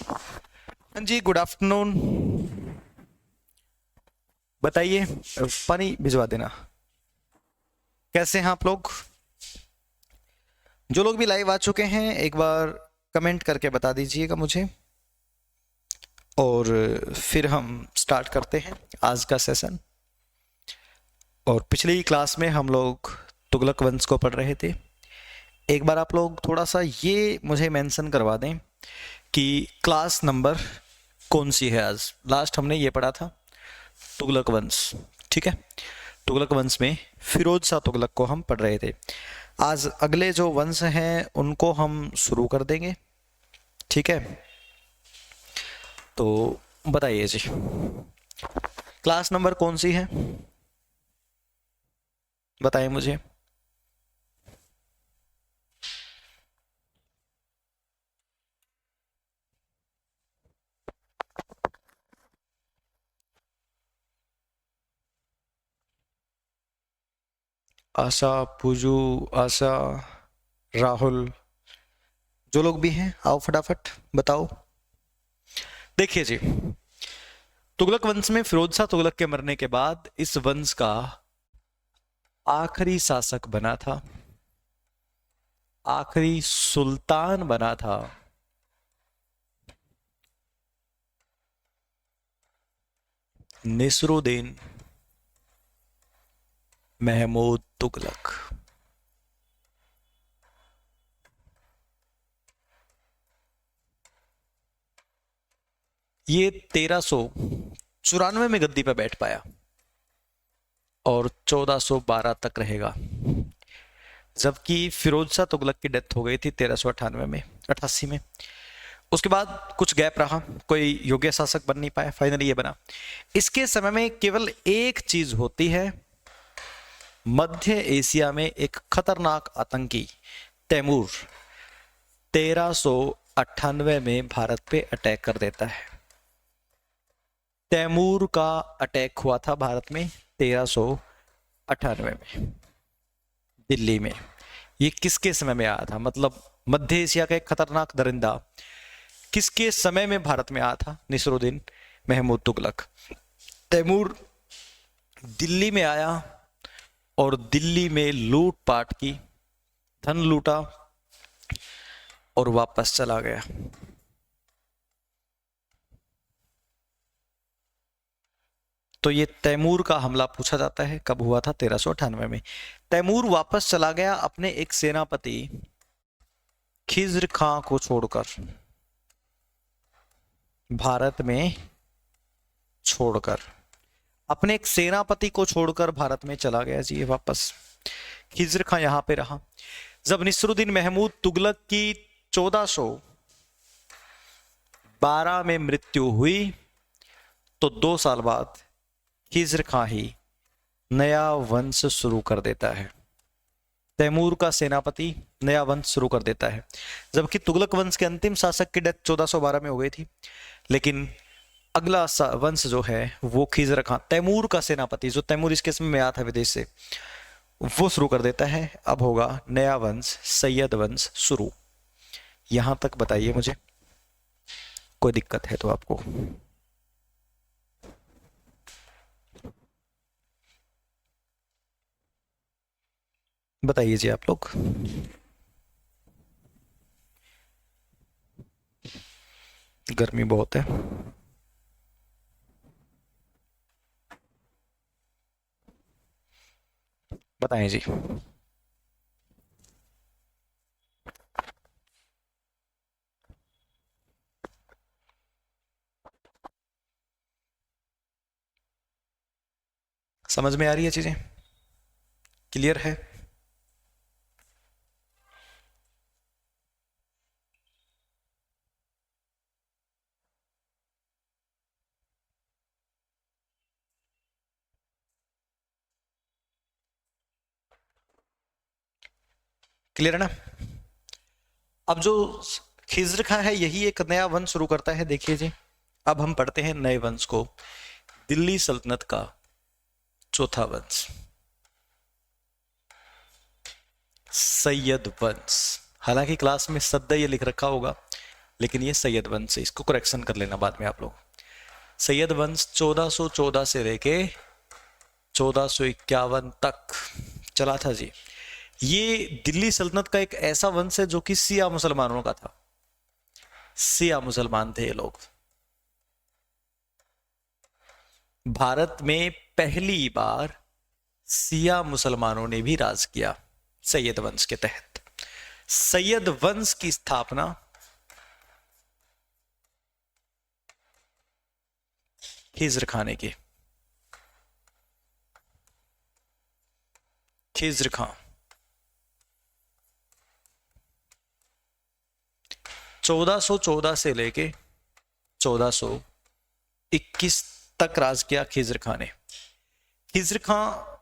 हाँ जी, good afternoon. बताइए, पानी भिजवा देना। कैसे हैं आप लोग? जो लोग भी लाइव आ चुके हैं एक बार कमेंट करके बता दीजिएगा मुझे, और फिर हम स्टार्ट करते हैं आज का सेशन। और पिछली क्लास में हम लोग तुगलक वंश को पढ़ रहे थे। एक बार आप लोग थोड़ा सा ये मुझे मेंशन करवा दें कि क्लास नंबर कौन सी है। आज लास्ट हमने ये पढ़ा था तुगलक वंश, ठीक है। तुगलक वंश में फिरोज शाह तुगलक को हम पढ़ रहे थे। आज अगले जो वंश हैं उनको हम शुरू कर देंगे, ठीक है। तो बताइए जी, क्लास नंबर कौन सी है, बताएं मुझे। आशा, पूजू, आशा, राहुल, जो लोग भी हैं आओ फटाफट बताओ। देखिए जी, तुगलक वंश में फिरोज शाह तुगलक के मरने के बाद इस वंश का आखिरी शासक बना था, आखिरी सुल्तान बना था निस्रुद्दीन महमूद तुगलक। ये 1394 में गद्दी पर बैठ पाया और 1412 तक रहेगा, जबकि फिरोज शाह तुगलक की डेथ हो गई थी 1398 में, 88 में। उसके बाद कुछ गैप रहा, कोई योग्य शासक बन नहीं पाया, फाइनली ये बना। इसके समय में केवल एक चीज होती है, मध्य एशिया में एक खतरनाक आतंकी तैमूर 1398 में भारत पे अटैक कर देता है। तैमूर का अटैक हुआ था भारत में 1398 में, दिल्ली में। ये किसके समय में आया था? मतलब मध्य एशिया का एक खतरनाक दरिंदा किसके समय में भारत में आया था? निस्रुद्दीन महमूद तुगलक। तैमूर दिल्ली में आया और दिल्ली में लूटपाट की, धन लूटा और वापस चला गया। तो ये तैमूर का हमला पूछा जाता है, कब हुआ था? 1398 में। तैमूर वापस चला गया अपने एक सेनापति खिज्र खां को छोड़कर, भारत में छोड़कर, अपने एक सेनापति को छोड़कर भारत में चला गया जी ये वापस। खिज्र खां यहां पे रहा। जब निस्रुद्दीन महमूद तुगलक की 1412 में मृत्यु हुई तो 2 साल बाद खिज्र खां ही नया वंश शुरू कर देता है। तैमूर का सेनापति नया वंश शुरू कर देता है, जबकि तुगलक वंश के अंतिम शासक की डेथ 1412 में हो गई थी। लेकिन अगला वंश जो है वो खिज्र खां, तैमूर का सेनापति, जो तैमूर इसके समय में आया था विदेश से, वो शुरू कर देता है। अब होगा नया वंश, सैयद वंश शुरू। यहां तक बताइए मुझे, कोई दिक्कत है तो आपको? बताइए जी आप लोग। गर्मी बहुत है। बताएं जी। समझ में आ रही है चीजें? क्लियर है? क्लियर है ना? अब जो खिज्र खां है यही एक नया वंश शुरू करता है। देखिए जी, अब हम पढ़ते हैं नए वंश को, दिल्ली सल्तनत का चौथा वंश, सैयद वंश। हालांकि क्लास में सद्दा ये लिख रखा होगा, लेकिन ये सैयद वंश है, इसको करेक्शन कर लेना बाद में आप लोग। सैयद वंश 1414 से लेके 1451 तक चला था जी। ये दिल्ली सल्तनत का एक ऐसा वंश है जो कि सिया मुसलमानों का था। सिया मुसलमान थे ये लोग। भारत में पहली बार सिया मुसलमानों ने भी राज किया सैयद वंश के तहत। सैयद वंश की स्थापना खिज्र खां ने की। खिज्र खां 1414 से लेके 1421 तक राज किया खिज्र खां ने। खिज्र खां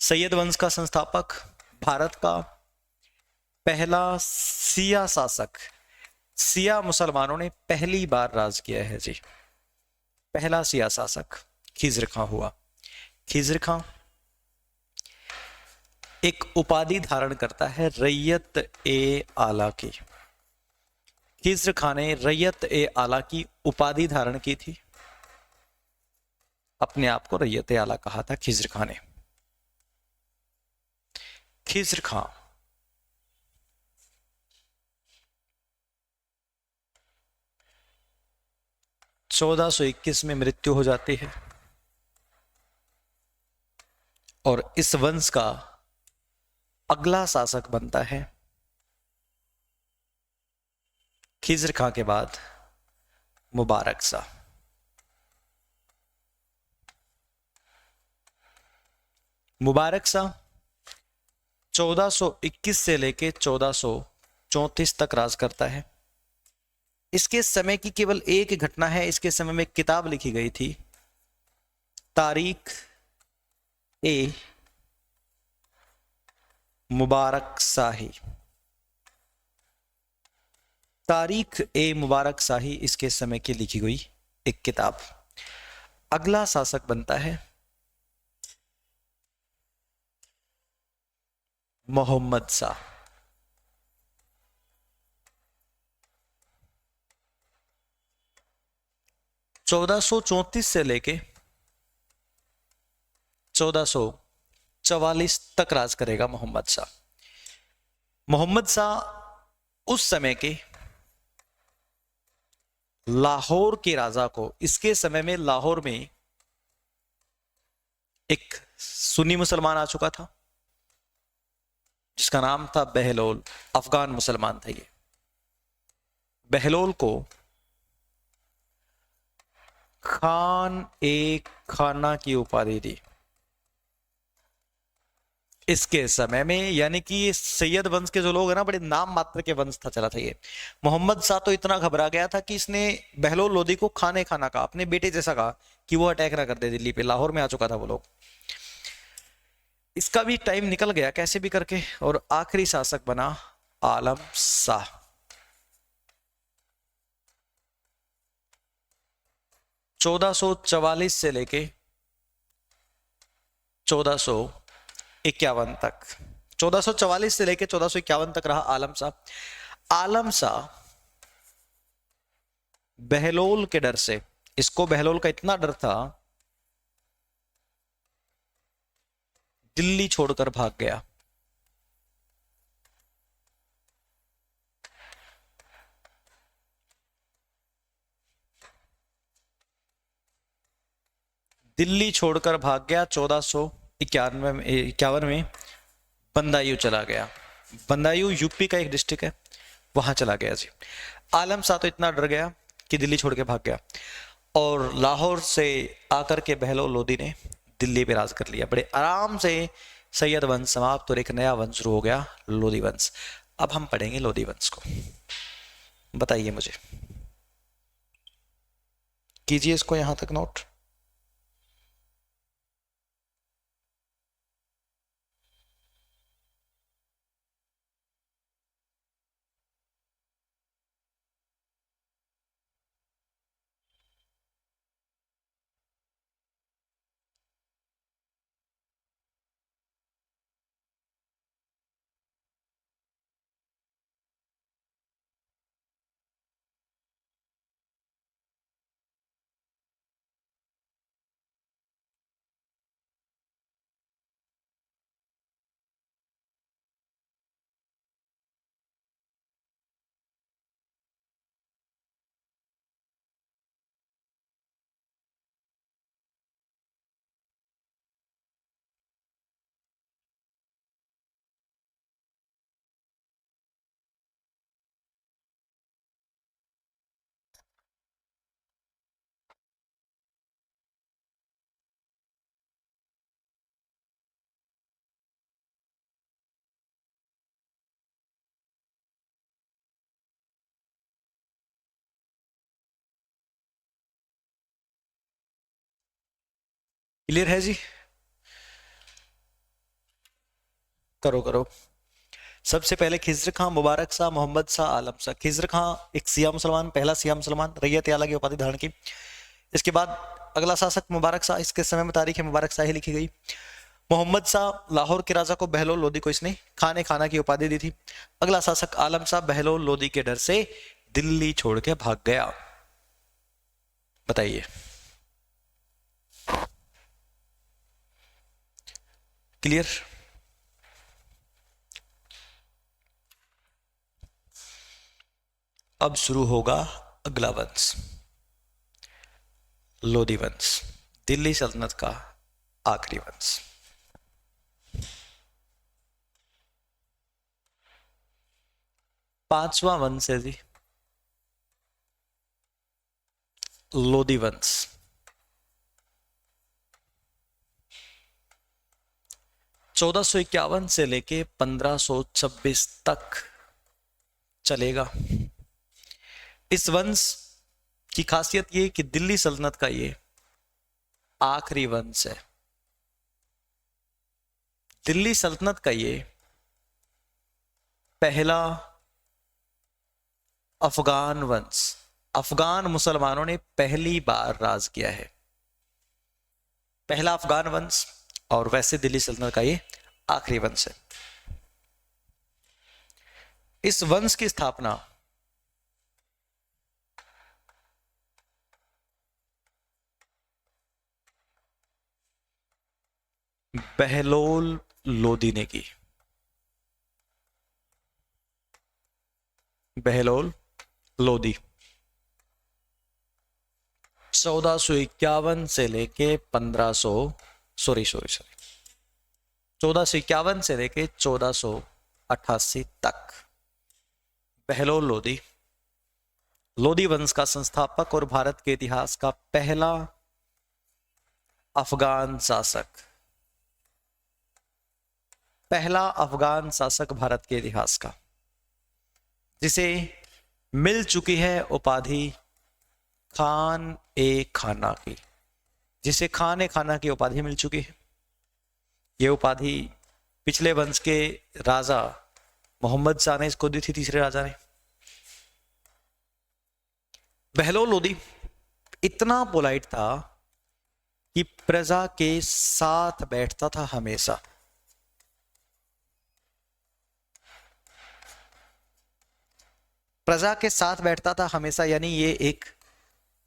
सैयद वंश का संस्थापक, भारत का पहला सिया शासक। सिया मुसलमानों ने पहली बार राज किया है जी। पहला सिया शासक खिज्र खां हुआ। खिज्र खां एक उपाधि धारण करता है रैयत ए आला की। खिज्र खां ने रैयत ए आला की उपाधि धारण की थी। अपने आप को रैयत ए आला कहा था खिज्र खां ने। खिज्र खां 1421 में मृत्यु हो जाती है और इस वंश का अगला शासक बनता है खिज्र खां के बाद मुबारक शाह। मुबारक शाह 1421 से लेके 1434 तक राज करता है। इसके समय की केवल एक घटना है। इसके समय में एक किताब लिखी गई थी, तारीख ए मुबारक शाही। तारीख ए मुबारक शाही इसके समय की लिखी गई एक किताब। अगला शासक बनता है मोहम्मद शाह। 1434 से लेके 1444 तक राज करेगा मोहम्मद शाह। मोहम्मद शाह उस समय के लाहौर के राजा को, इसके समय में लाहौर में एक सुन्नी मुसलमान आ चुका था जिसका नाम था बहलोल। अफगान मुसलमान था ये। बहलोल को खान ए खाना की उपाधि दी इसके समय में। यानी कि ये सैयद वंश के जो लोग हैं ना, बड़े नाम मात्र के वंश था चला था ये। मोहम्मद शाह तो इतना घबरा गया था कि इसने बहलोल लोदी को खाने खाना कहा, अपने बेटे जैसा कहा कि वो अटैक ना कर दे दिल्ली पे। लाहौर में आ चुका था वो लोग। इसका भी टाइम निकल गया कैसे भी करके और आखिरी शासक बना आलम शाह। 1444 से लेके 1451 तक, 1444 से लेके 1451 तक रहा आलम शाह। आलम शाह बहलोल के डर से, इसको बहलोल का इतना डर था, दिल्ली छोड़कर भाग गया। दिल्ली छोड़कर भाग गया 1491 में बंदायूं चला गया। बंदायूं यूपी का एक डिस्ट्रिक्ट है, वहां चला गया जी। आलम शाह तो इतना डर गया कि दिल्ली छोड़ के भाग गया और लाहौर से आकर के बहलोल लोदी ने दिल्ली पे राज कर लिया। बड़े आराम से सैयद वंश समाप्त और एक नया वंश शुरू हो गया, लोदी वंश। अब हम पढ़ेंगे लोदी वंश को। बताइए मुझे, कीजिए इसको यहां तक नोट। क्लियर है जी? करो करो। सबसे पहले खिज्र खां, मुबारक शाह, मोहम्मद शाह, आलम शाह। खिज्र खां एक सिया मुसलमान, पहला सिया मुसलमान, रैयत आला की उपाधि धारण की। इसके बाद अगला शासक मुबारक शाह, इसके समय में तारीख है मुबारक शाही लिखी गई। मोहम्मद शाह लाहौर के राजा को बहलोल लोदी को इसने खाने खाना की उपाधि दी थी। अगला शासक आलम शाह बहलोल लोदी के डर से दिल्ली छोड़ के भाग गया। बताइए। क्लियर? अब शुरू होगा अगला वंश, लोदी वंश, दिल्ली सल्तनत का आखिरी वंश। पांचवा वंश है जी लोदी वंश। 1451 से लेके 1526 तक चलेगा। इस वंश की खासियत ये कि दिल्ली सल्तनत का ये आखिरी वंश है। दिल्ली सल्तनत का ये पहला अफगान वंश, अफगान मुसलमानों ने पहली बार राज किया है। पहला अफगान वंश, और वैसे दिल्ली सल्तनत का ये आखिरी वंश है। इस वंश की स्थापना बहलोल लोदी ने की। बहलोल लोदी 1451 से लेके 1500 सॉरी 1451 से लेके 1488 तक बहलोल लोदी लोदी वंश का संस्थापक और भारत के इतिहास का पहला अफगान शासक, पहला अफगान शासक भारत के इतिहास का, जिसे मिल चुकी है उपाधि खान ए खाना की, जिसे खान ए खाना की उपाधि मिल चुकी है। यह उपाधि पिछले वंश के राजा मोहम्मद शाह ने इसको दी थी, तीसरे राजा ने। बहलोल लोदी इतना पोलाइट था कि प्रजा के साथ बैठता था हमेशा। प्रजा के साथ बैठता था हमेशा, यानी ये एक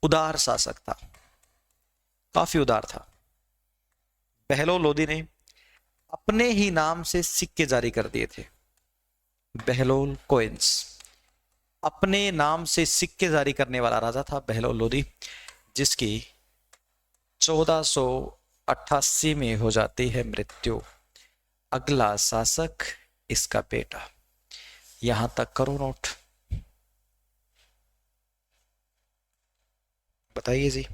उदार शासक था, काफी उदार था। बहलोल लोदी ने अपने ही नाम से सिक्के जारी कर दिए थे, बहलोल कॉइन्स। अपने नाम से सिक्के जारी करने वाला राजा था बहलोल लोदी, जिसकी 1488 में हो जाती है मृत्यु। अगला शासक इसका बेटा। यहां तक करो नोट। बताइए जी।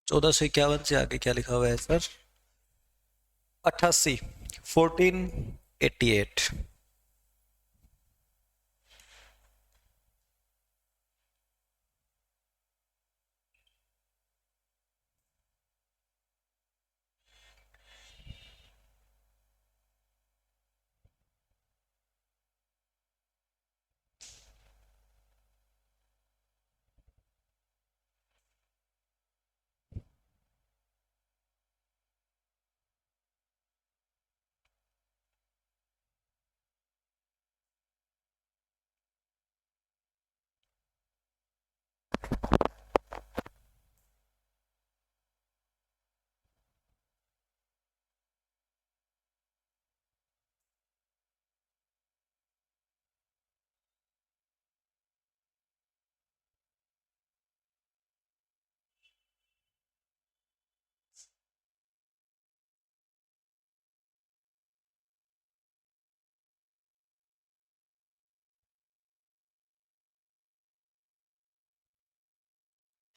चौदह सौ इक्यावन से आगे क्या लिखा हुआ है सर? 88, 1488।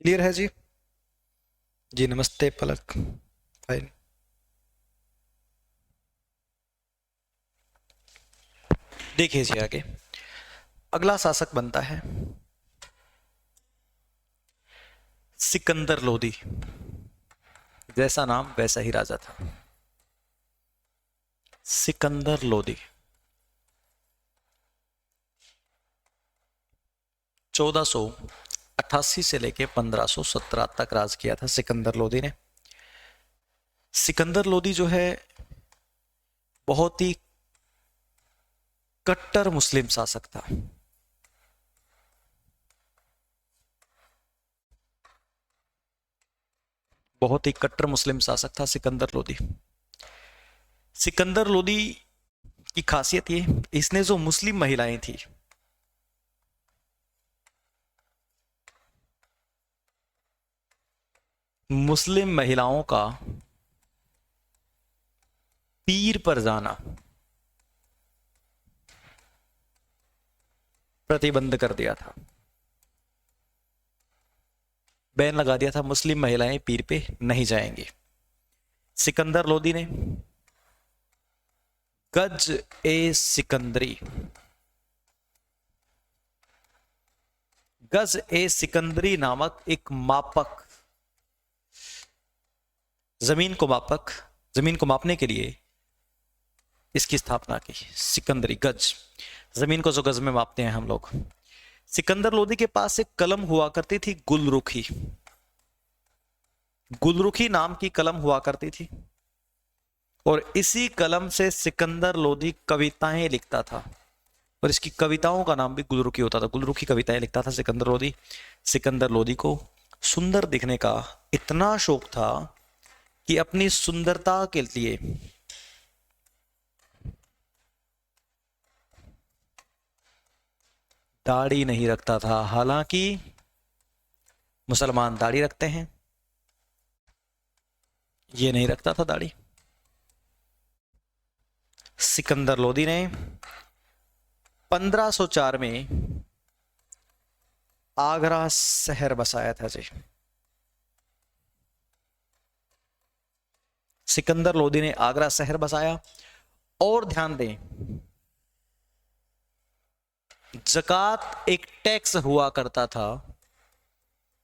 क्लियर है जी? जी नमस्ते पलक। फाइन। देखिए जी आगे अगला शासक बनता है सिकंदर लोदी। जैसा नाम वैसा ही राजा था, सिकंदर लोदी। 1488 से लेके 1517 तक राज किया था सिकंदर लोदी ने। सिकंदर लोदी जो है बहुत ही कट्टर मुस्लिम शासक था। बहुत ही कट्टर मुस्लिम शासक था सिकंदर लोदी। सिकंदर लोदी की खासियत ये, इसने जो मुस्लिम महिलाएं थी, मुस्लिम महिलाओं का पीर पर जाना प्रतिबंध कर दिया था। बैन लगा दिया था, मुस्लिम महिलाएं पीर पे नहीं जाएंगी। सिकंदर लोदी ने गज ए सिकंदरी, गज ए सिकंदरी नामक एक मापक, जमीन को मापक, जमीन को मापने के लिए इसकी स्थापना की। सिकंदरी गज, जमीन को जो गज में मापते हैं हम लोग। सिकंदर लोदी के पास एक कलम हुआ करती थी गुलरुखी, गुलरुखी नाम की कलम हुआ करती थी, और इसी कलम से सिकंदर लोदी कविताएं लिखता था, और इसकी कविताओं का नाम भी गुलरुखी होता था। गुलरुखी कविताएं लिखता था सिकंदर लोदी। सिकंदर लोदी को सुंदर दिखने का इतना शौक था कि अपनी सुंदरता के लिए दाढ़ी नहीं रखता था। हालांकि मुसलमान दाढ़ी रखते हैं, ये नहीं रखता था दाढ़ी। सिकंदर लोदी ने 1504 में आगरा शहर बसाया था जी। सिकंदर लोदी ने आगरा शहर बसाया। और ध्यान दें, जकात एक टैक्स हुआ करता था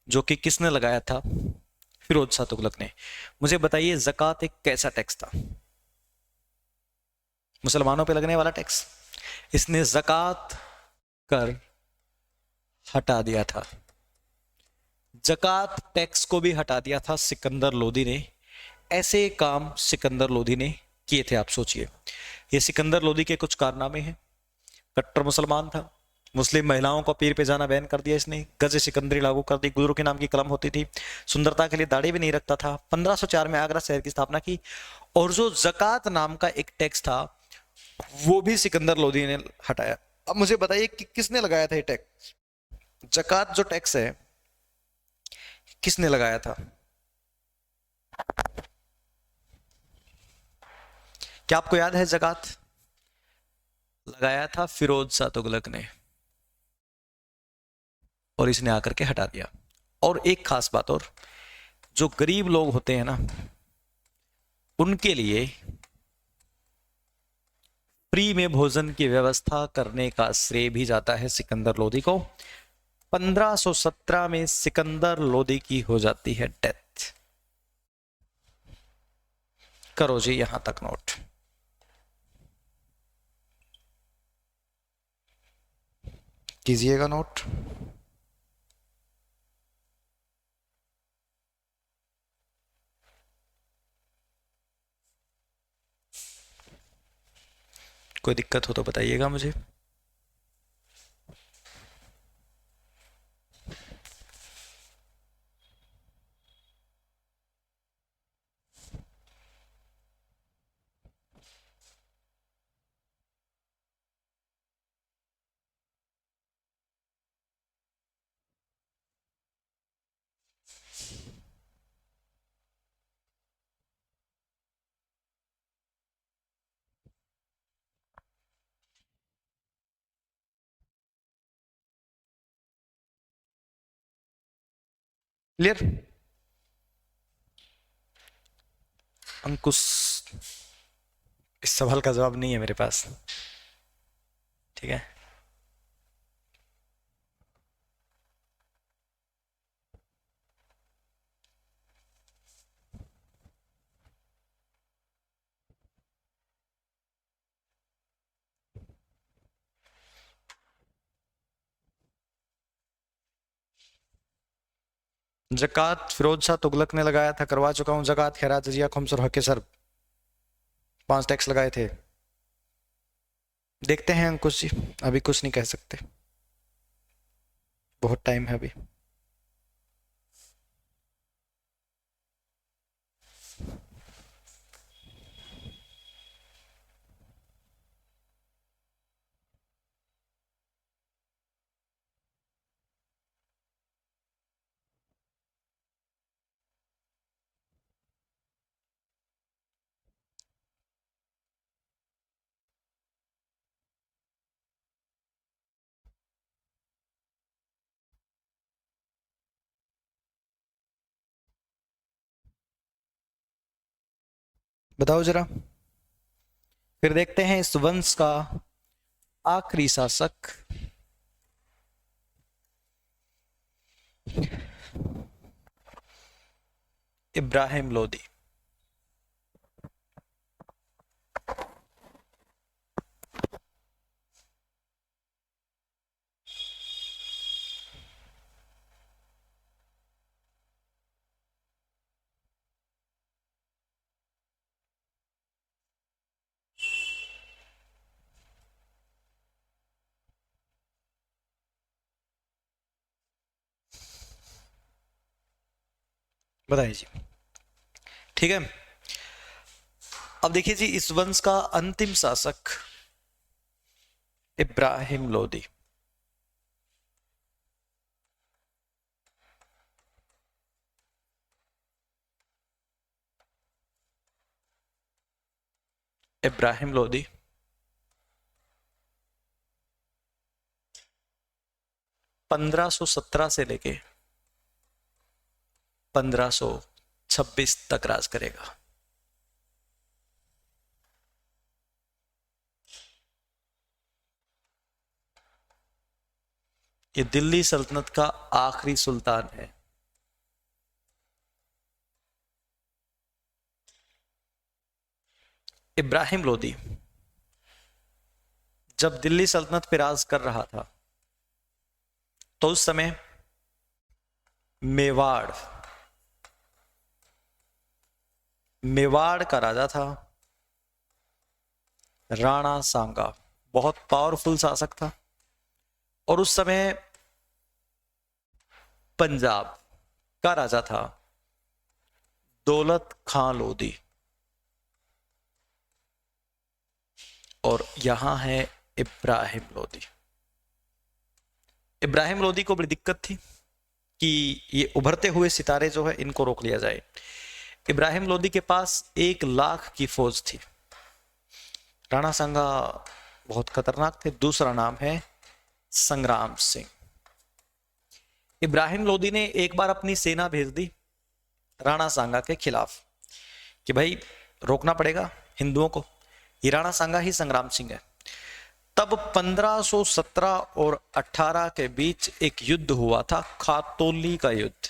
जो कि किसने लगाया था? फिरोज शाह तुगलक ने। मुझे बताइए जकात एक कैसा टैक्स था? मुसलमानों पे लगने वाला टैक्स। इसने जकात कर हटा दिया था, जकात टैक्स को भी हटा दिया था सिकंदर लोदी ने। ऐसे काम सिकंदर लोदी ने किए थे, आप सोचिए। ये सिकंदर लोदी के कुछ कारनामे हैं। कट्टर मुसलमान था, मुस्लिम महिलाओं को पीर पे जाना बैन कर दिया इसने, गज सिकंदरी लागू कर दी, गुरु के नाम की कलम होती थी, सुंदरता के लिए दाढ़ी भी नहीं रखता था, 1504 में आगरा शहर की स्थापना की, और जो जकात नाम का एक टैक्स था वो भी सिकंदर लोदी ने हटाया। अब मुझे बताइए कि किसने लगाया था ये टैक्स? जकात जो टैक्स है किसने लगाया था? क्या आपको याद है? जकात लगाया था फिरोज शाह तुगलक ने, और इसने आकर के हटा दिया। और एक खास बात और, जो गरीब लोग होते हैं ना, उनके लिए फ्री में भोजन की व्यवस्था करने का श्रेय भी जाता है सिकंदर लोदी को। 1517 में सिकंदर लोदी की हो जाती है डेथ। करो जी यहां तक नोट। कीजिएगा नोट। कोई दिक्कत हो तो बताइएगा मुझे। क्लियर? अंकुश, इस सवाल का जवाब नहीं है मेरे पास, ठीक है। जक़ात फिरोज शाह तुगलक ने लगाया था, करवा चुका हूं जक़ात। खैरात, जजिया, खुम्स और हक़ सर, 5 टैक्स लगाए थे। देखते हैं अंकुश जी, अभी कुछ नहीं कह सकते, बहुत टाइम है अभी। बताओ जरा। फिर देखते हैं इस वंश का आखिरी शासक इब्राहिम लोदी। बताइए जी। ठीक है, अब देखिए जी, इस वंश का अंतिम शासक इब्राहिम लोदी। इब्राहिम लोदी 1517 से लेके 1526 तक राज करेगा। ये दिल्ली सल्तनत का आखिरी सुल्तान है। इब्राहिम लोदी जब दिल्ली सल्तनत पे राज कर रहा था तो उस समय मेवाड़ मेवाड़ का राजा था राणा सांगा। बहुत पावरफुल शासक था। और उस समय पंजाब का राजा था दौलत खां लोदी। और यहां है इब्राहिम लोदी। इब्राहिम लोदी को बड़ी दिक्कत थी कि ये उभरते हुए सितारे जो है इनको रोक लिया जाए। इब्राहिम लोदी के पास 1 लाख की फौज थी। राणा सांगा बहुत खतरनाक थे। दूसरा नाम है संग्राम सिंह। इब्राहिम लोदी ने एक बार अपनी सेना भेज दी राणा सांगा के खिलाफ कि भाई रोकना पड़ेगा हिंदुओं को। ये राणा सांगा ही संग्राम सिंह है। तब 1517 और 18 के बीच एक युद्ध हुआ था, खातौली का युद्ध।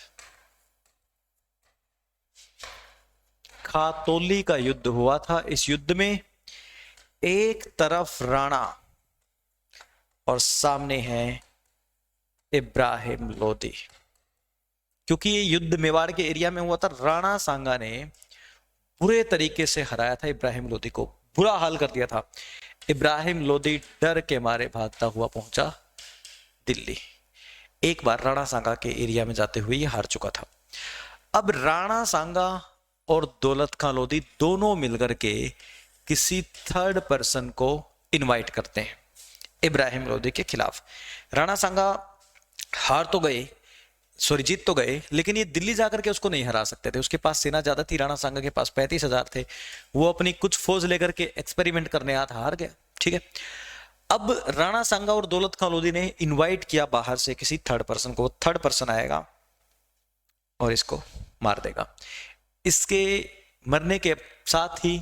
खातौली का युद्ध हुआ था। इस युद्ध में एक तरफ राणा और सामने है इब्राहिम लोदी। क्योंकि ये युद्ध मेवाड़ के एरिया में हुआ था, राणा सांगा ने बुरे तरीके से हराया था इब्राहिम लोदी को, बुरा हाल कर दिया था। इब्राहिम लोदी डर के मारे भागता हुआ पहुंचा दिल्ली। एक बार राणा सांगा के एरिया में जाते हुए ये हार चुका था। अब राणा सांगा और दौलत खां लोदी दोनों मिलकर के किसी थर्ड पर्सन को इनवाइट करते हैं इब्राहिम लोदी के खिलाफ। राणा सांगा हार तो गए, सॉरी जीत तो गए, लेकिन ये दिल्ली जाकर के उसको नहीं हरा सकते थे। उसके पास सेना ज्यादा थी। राणा सांगा के पास 35,000 थे। वो अपनी कुछ फौज लेकर के एक्सपेरिमेंट करने आया था, हार गया। ठीक है, अब राणा सांगा और दौलत खां लोदी ने इनवाइट किया बाहर से किसी थर्ड पर्सन को। थर्ड पर्सन आएगा और इसको मार देगा। इसके मरने के साथ ही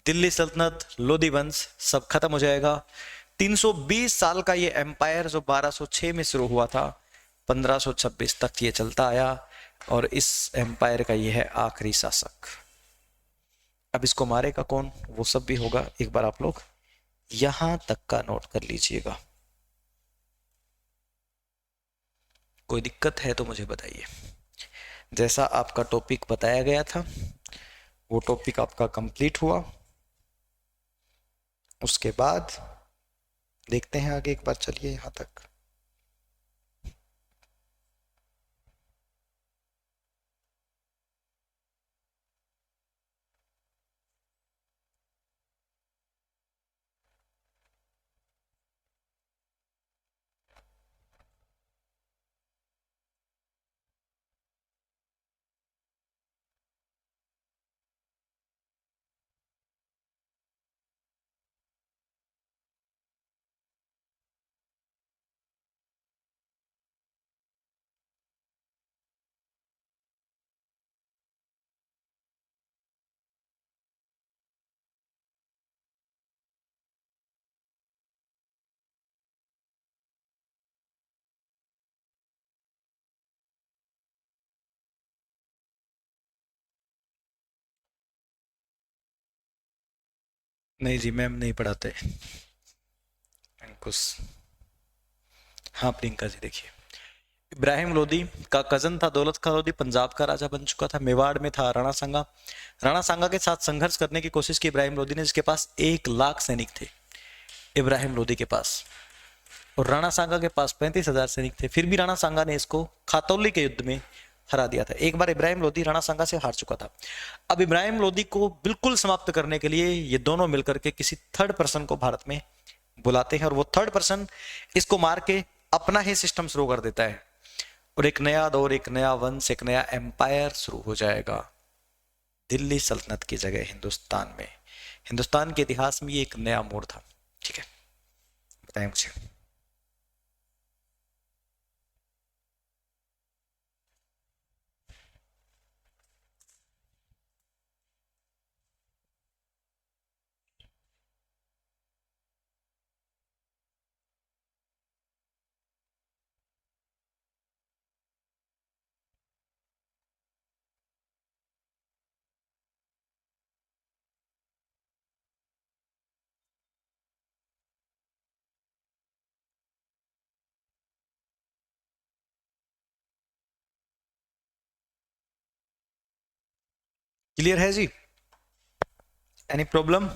दिल्ली सल्तनत, लोधी वंश सब खत्म हो जाएगा। 320 साल का ये एम्पायर जो 1206 में शुरू हुआ था, 1526 तक ये चलता आया, और इस एम्पायर का ये है आखिरी शासक। अब इसको मारेगा कौन, वो सब भी होगा। एक बार आप लोग यहां तक का नोट कर लीजिएगा। कोई दिक्कत है तो मुझे बताइए। जैसा आपका टॉपिक बताया गया था वो टॉपिक आपका कंप्लीट हुआ। उसके बाद देखते हैं आगे, एक बार चलिए यहां तक। नहीं जी, मैम नहीं पढ़ाते अंकुश। हाँ प्रियंका जी, देखिए, इब्राहिम लोदी का कजन था दौलत खां लोदी, पंजाब का राजा बन चुका था। मेवाड़ में था राणा सांगा। राणा सांगा के साथ संघर्ष करने की कोशिश की इब्राहिम लोदी ने, जिसके पास 1 लाख सैनिक थे इब्राहिम लोदी के पास, और राणा सांगा के पास 35,000 सैनिक थे। फिर भी राणा सांगा ने इसको खातौली के युद्ध में हरा दिया था। एक बार इब्राहिम लोदी राणा सांगा से हार चुका था। अब इब्राहिम लोदी को बिल्कुल समाप्त करने के लिए ये दोनों मिलकर के किसी थर्ड पर्सन को भारत में बुलाते हैं, और वो थर्ड पर्सन इसको मार के अपना ही सिस्टम शुरू कर देता है, और एक नया दौर, एक नया वंश, एक नया एम्पायर शुरू हो जाएगा दिल्ली सल्तनत की जगह हिंदुस्तान में। हिंदुस्तान के इतिहास में ये एक नया मोड़ था। ठीक है, बताएं मुझे। क्लियर है जी? Any problem?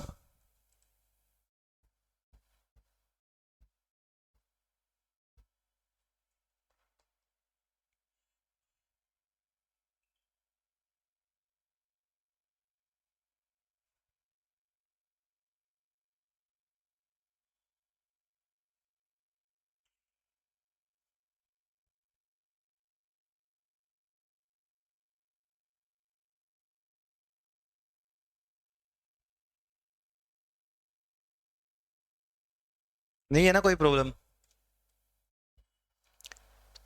नहीं है ना कोई प्रॉब्लम?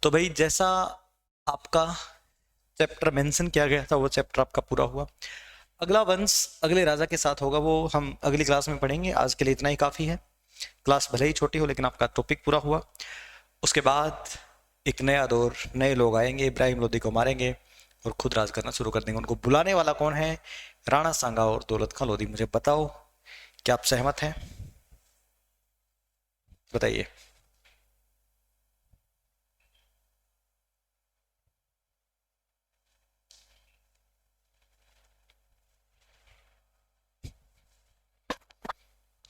तो भाई जैसा आपका चैप्टर मेंशन किया गया था वो चैप्टर आपका पूरा हुआ। अगला वंश अगले राजा के साथ होगा, वो हम अगली क्लास में पढ़ेंगे। आज के लिए इतना ही काफ़ी है। क्लास भले ही छोटी हो लेकिन आपका टॉपिक पूरा हुआ। उसके बाद एक नया दौर, नए लोग आएंगे, इब्राहिम लोदी को मारेंगे और खुद राज करना शुरू कर देंगे। उनको बुलाने वाला कौन है? राणा सांगा और दौलत खां लोदी। मुझे बताओ, क्या आप सहमत हैं? बताइए।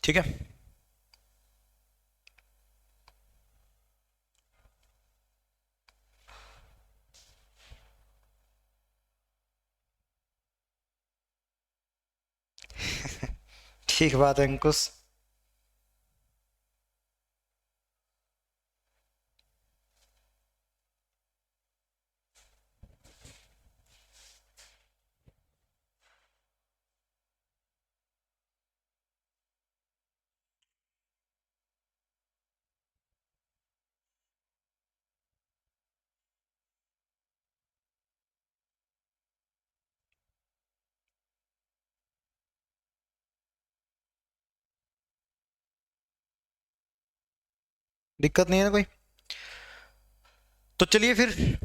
ठीक है। ठीक बात है अंकुश। दिक्कत नहीं है ना कोई? तो चलिए फिर,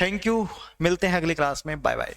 थैंक यू, मिलते हैं अगली क्लास में, बाय बाय।